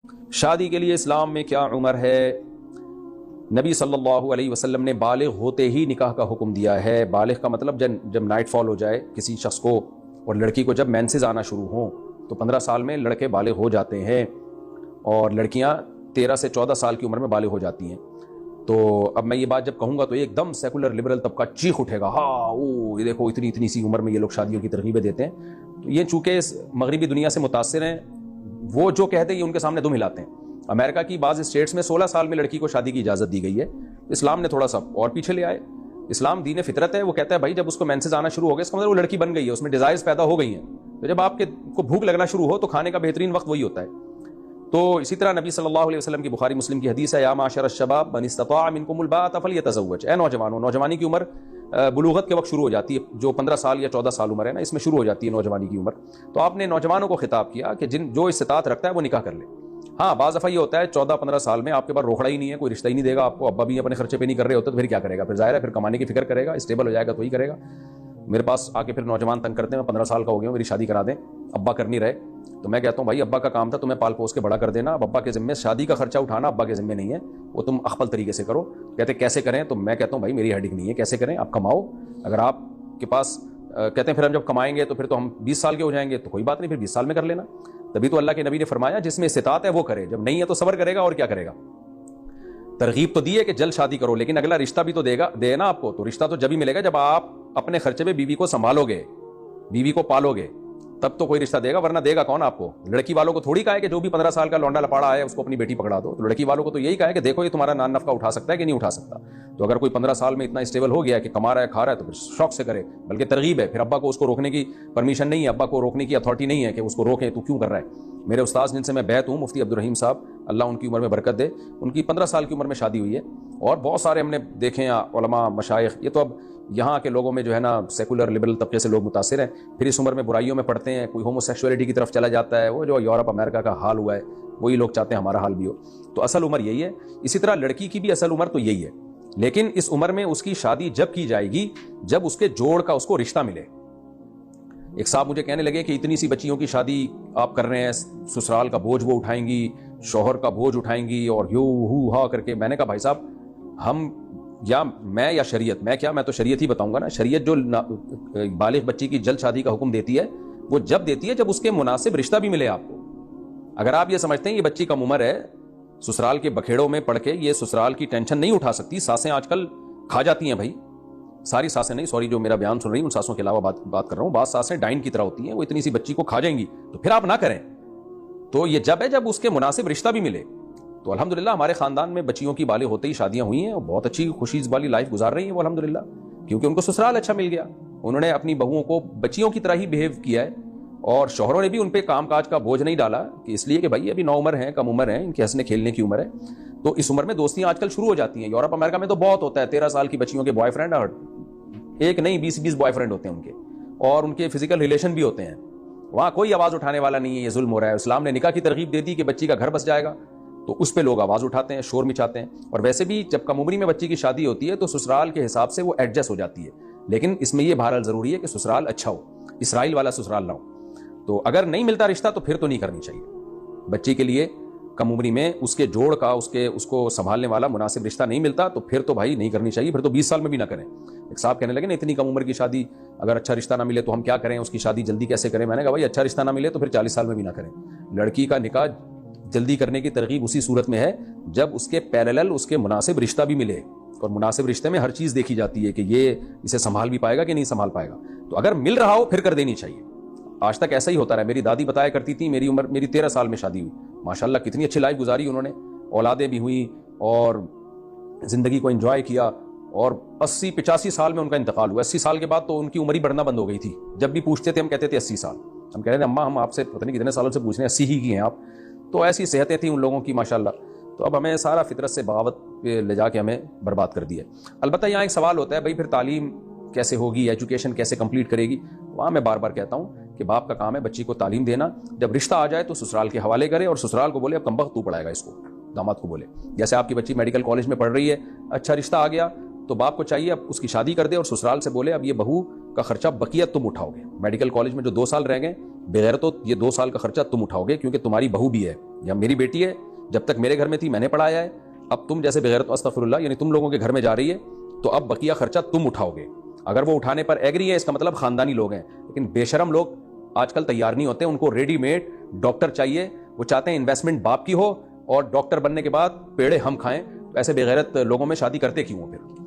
شادی کے لیے اسلام میں کیا عمر ہے؟ نبی صلی اللہ علیہ وسلم نے بالغ ہوتے ہی نکاح کا حکم دیا ہے۔ بالغ کا مطلب جب نائٹ فال ہو جائے کسی شخص کو، اور لڑکی کو جب مینسز آنا شروع ہوں تو 15 سال میں لڑکے بالغ ہو جاتے ہیں، اور لڑکیاں 13 سے 14 سال کی عمر میں بالغ ہو جاتی ہیں۔ تو اب میں یہ بات جب کہوں گا تو ایک دم سیکولر لبرل طبقہ چیخ اٹھے گا، ہاں یہ دیکھو اتنی سی عمر میں یہ لوگ شادیوں کی ترغیبیں دیتے ہیں۔ تو یہ چونکہ اس مغربی دنیا سے متاثر ہیں، وہ جو کہتے ہیں یہ ان کے سامنے دم ہلاتے ہیں۔ امریکہ کی بعض اسٹیٹس میں 16 سال میں لڑکی کو شادی کی اجازت دی گئی ہے۔ اسلام نے تھوڑا سا اور پیچھے لے آئے۔ اسلام دین فطرت ہے، وہ کہتا ہے بھائی جب اس کو مینسز آنا شروع ہو گیا اس کا مطلب وہ لڑکی بن گئی ہے، اس میں ڈیزائرز پیدا ہو گئی ہیں۔ تو جب آپ کو بھوک لگنا شروع ہو تو کھانے کا بہترین وقت وہی ہوتا ہے۔ تو اسی طرح نبی صلی اللہ علیہ وسلم کی بخاری مسلم کی حدیث ہے، یا معاشر الشباب من استطاع منکم الباءۃ فلیتزوج، اے نوجوانوں، نوجوانی کی عمر بلوغت کے وقت شروع ہو جاتی ہے، جو 15 سال یا 14 سال عمر ہے نا، اس میں شروع ہو جاتی ہے نوجوانی کی عمر۔ تو آپ نے نوجوانوں کو خطاب کیا کہ جو استطاعت رکھتا ہے وہ نکاح کر لے۔ ہاں بعض دفعہ یہ ہوتا ہے 14-15 سال میں آپ کے پاس روکڑا ہی نہیں ہے، کوئی رشتہ ہی نہیں دے گا آپ کو، ابا بھی اپنے خرچے پہ نہیں کر رہے ہوتے، تو پھر کیا کرے گا؟ پھر ظاہر ہے پھر کمانے کی فکر کرے گا، اسٹیبل ہو جائے گا تو ہی کرے گا۔ میرے پاس آ کے پھر نوجوان تنگ کرتے ہیں، میں 15 سال کا ہو گیا ہوں، میری شادی کرا دیں، ابا کر نہیں رہے۔ تو میں کہتا ہوں بھائی ابا کا کام تھا تمہیں پال پوس کے بڑا کر دینا، اب ابا کے ذمے شادی کا خرچہ اٹھانا ابا کے ذمے نہیں ہے، وہ تم اخپل طریقے سے کرو۔ کہتے کیسے کریں؟ تو میں کہتا ہوں بھائی میری ہیڈک نہیں ہے، کیسے کریں؟ آپ کماؤ، اگر آپ کے پاس کہتے ہیں پھر ہم جب کمائیں گے تو پھر تو ہم 20 سال کے ہو جائیں گے، تو کوئی بات نہیں، پھر 20 سال میں کر لینا۔ تبھی تو اللہ کے نبی نے فرمایا جس میں استطاعت ہے وہ کرے، جب نہیں ہے تو صبر کرے گا اور کیا کرے گا۔ ترغیب تو دی ہے کہ جلد شادی کرو، لیکن اگلا رشتہ بھی تو دے نا آپ کو، تو رشتہ تو جب ہی ملے گا جب آپ اپنے خرچے پہ بیوی کو سنبھالو گے، بیوی کو پالو گے، تب تو کوئی رشتہ دے گا، ورنہ دے گا کون آپ کو؟ لڑکی والوں کو تھوڑی کہا ہے کہ جو بھی 15 سال کا لونڈا لپاڑا ہے اس کو اپنی بیٹی پکڑا دو، تو لڑکی والوں کو تو یہی کہا ہے کہ دیکھو یہ تمہارا نان نفقہ اٹھا سکتا ہے کہ نہیں اٹھا سکتا۔ تو اگر کوئی 15 سال میں اتنا اسٹیبل ہو گیا ہے کہ کما رہا ہے کھا رہا ہے تو پھر شوق سے کرے، بلکہ ترغیب ہے، پھر ابا کو اس کو روکنے کی پرمیشن نہیں ہے، ابا کو روکنے کی اتھارٹی نہیں ہے کہ اس کو روکیں تو کیوں کر رہا ہے۔ میرے استاد جن سے میں بیعت ہوں مفتی عبدالرحیم صاحب، اللہ ان کی عمر میں برکت دے، ان کی 15 سال کی عمر میں شادی ہوئی ہے، اور بہت سارے ہم نے دیکھے ہیں علماء مشائخ۔ یہ تو اب یہاں کے لوگوں میں جو ہے نا سیکولر لبرل طبقے سے لوگ متاثر ہیں، پھر اس عمر میں برائیوں میں پڑتے ہیں، کوئی ہومو سیکشولیٹی کی طرف چلا جاتا ہے، وہ جو یورپ امریکہ کا حال ہوا ہے وہی لوگ چاہتے ہیں ہمارا حال بھی ہو۔ تو اصل عمر یہی ہے۔ اسی طرح لڑکی کی بھی اصل عمر تو یہی ہے، لیکن اس عمر میں اس کی شادی جب کی جائے گی جب اس کے جوڑ کا اس کو رشتہ ملے۔ ایک صاحب مجھے کہنے لگے کہ اتنی سی بچیوں کی شادی آپ کر رہے ہیں، سسرال کا بوجھ وہ اٹھائیں گی، شوہر کا بوجھ اٹھائیں گی، اور یو ہو ہا کر کے۔ میں نے کہا بھائی صاحب ہم یا میں یا شریعت، میں تو شریعت ہی بتاؤں گا نا۔ شریعت جو بالغ بچی کی جلد شادی کا حکم دیتی ہے وہ جب دیتی ہے جب اس کے مناسب رشتہ بھی ملے آپ کو۔ اگر آپ یہ سمجھتے ہیں یہ بچی کم عمر ہے، سسرال کے بکھیڑوں میں پڑھ کے یہ سسرال کی ٹینشن نہیں اٹھا سکتی، ساسیں آج کل کھا جاتی ہیں بھائی، ساری ساسیں نہیں، سوری جو میرا بیان سن رہی ہیں ان ساسوں کے علاوہ بات کر رہا ہوں، بعض ساسیں ڈائن کی طرح ہوتی ہیں، وہ اتنی سی بچی کو کھا جائیں گی، تو پھر آپ نہ کریں۔ تو یہ جب ہے جب اس کے مناسب رشتہ بھی ملے۔ تو الحمدللہ ہمارے خاندان میں بچیوں کی بالغ ہوتے ہی شادیاں ہوئی ہیں، اور بہت اچھی خوشی والی لائف گزار رہی ہیں وہ الحمدللہ، کیونکہ ان کو سسرال اچھا مل گیا، انہوں نے اپنی بہوؤں کو بچیوں کی طرح ہی بیہیو کیا ہے، اور شوہروں نے بھی ان پہ کام کاج کا بوجھ نہیں ڈالا کہ اس لیے کہ بھائی ابھی نو عمر ہیں، کم عمر ہیں، ان کے ہنسنے کھیلنے کی عمر ہے۔ تو اس عمر میں دوستیاں آج کل شروع ہو جاتی ہیں۔ یورپ امریکہ میں تو بہت ہوتا ہے، 13 سال کی بچیوں کے بوائے فرینڈ، ایک نہیں 20 بوائے فرینڈ ہوتے ہیں ان کے، اور ان کے فزیکل ریلیشن بھی ہوتے ہیں۔ وہاں کوئی آواز اٹھانے والا نہیں ہے، یہ ظلم ہو رہا ہے۔ اسلام نے نکاح کی ترغیب دے دی کہ بچی کا گھر بس جائے گا، تو اس پہ لوگ آواز اٹھاتے ہیں، شور مچاتے ہیں۔ اور ویسے بھی جب کم عمری میں بچی کی شادی ہوتی ہے تو سسرال کے حساب سے وہ ایڈجسٹ ہو جاتی ہے، لیکن اس میں یہ بہرحال ضروری ہے کہ سسرال اچھا ہو، اسرائیل والا سسرال نہ ہو۔ تو اگر نہیں ملتا رشتہ تو پھر تو نہیں کرنی چاہیے بچی کے لیے۔ کم عمری میں اس کے جوڑ کا اس کو سنبھالنے والا مناسب رشتہ نہیں ملتا تو پھر تو بھائی نہیں کرنی چاہیے، پھر تو 20 سال میں بھی نہ کریں۔ ایک صاحب کہنے لگے نا اتنی کم عمر کی شادی اگر اچھا رشتہ نہ ملے تو ہم کیا کریں، اس کی شادی جلدی کیسے کریں؟ میں نے کہا بھائی اچھا رشتہ نہ ملے تو پھر 40 سال میں بھی نہ کریں۔ لڑکی کا نکاح جلدی کرنے کی ترغیب اسی صورت میں ہے جب اس کے پیرالل اس کے مناسب رشتہ بھی ملے، اور مناسب رشتے میں ہر چیز دیکھی جاتی ہے کہ یہ اسے سنبھال بھی پائے گا کہ نہیں سنبھال پائے گا۔ تو اگر مل رہا ہو پھر کر دینی چاہیے۔ آج تک ایسا ہی ہوتا رہا۔ میری دادی بتایا کرتی تھی، میری 13 سال میں شادی ہوئی، ماشاءاللہ کتنی اچھی لائف گزاری انہوں نے، اولادیں بھی ہوئیں اور زندگی کو انجوائے کیا، اور 80-85 سال میں ان کا انتقال ہوا۔ 80 سال کے بعد تو ان کی عمر ہی بڑھنا بند ہو گئی تھی۔ جب بھی پوچھتے تھے ہم کہتے تھے 80 سال، ہم کہہ رہے تھے اماں ہم آپ سے پتہ نہیں کتنے سالوں سے پوچھ رہے ہیں، 80 ہی کی ہیں آپ۔ تو ایسی صحتیں تھیں ان لوگوں کی ماشاءاللہ۔ تو اب ہمیں سارا فطرت سے بغاوت پہ لے جا کے ہمیں برباد کر دیا ہے۔ البتہ یہاں ایک سوال ہوتا ہے بھائی پھر تعلیم کیسے ہوگی، ایجوکیشن کیسے کمپلیٹ کرے گی؟ وہاں میں بار بار کہتا ہوں کہ باپ کا کام ہے بچی کو تعلیم دینا، جب رشتہ آ جائے تو سسرال کے حوالے کرے، اور سسرال کو بولے اب کمبخت تو پڑھائے گا اس کو، داماد کو بولے جیسے آپ کی بچی میڈیکل کالج میں پڑھ رہی ہے، اچھا رشتہ آ گیا تو باپ کو چاہیے اب اس کی شادی کر دے، اور سسرال سے بولے اب یہ بہو کا خرچہ بقیہ تم اٹھاؤ گے. میڈیکل کالج میں جو 2 سال رہ گئے بغیر تو یہ 2 سال کا خرچہ تم اٹھاؤ گے, کیونکہ تمہاری بہو بھی ہے یا میری بیٹی ہے, جب تک میرے گھر میں تھی میں نے پڑھایا ہے, اب تم جیسے بغیر تو استغفر اللہ یعنی تم لوگوں کے گھر میں جا رہی ہے تو اب بقیہ خرچہ تم اٹھاؤ گے. اگر وہ اٹھانے پر ایگری ہے اس کا مطلب خاندانی لوگ ہیں, لیکن بے شرم لوگ آج کل تیار نہیں ہوتے, ان کو ریڈی میڈ ڈاکٹر چاہیے, وہ چاہتے ہیں انویسٹمنٹ باپ کی ہو اور ڈاکٹر بننے کے بعد پیڑے ہم کھائیں. ایسے بے غیرت لوگوں میں شادی کرتے کیوں ہو پھر؟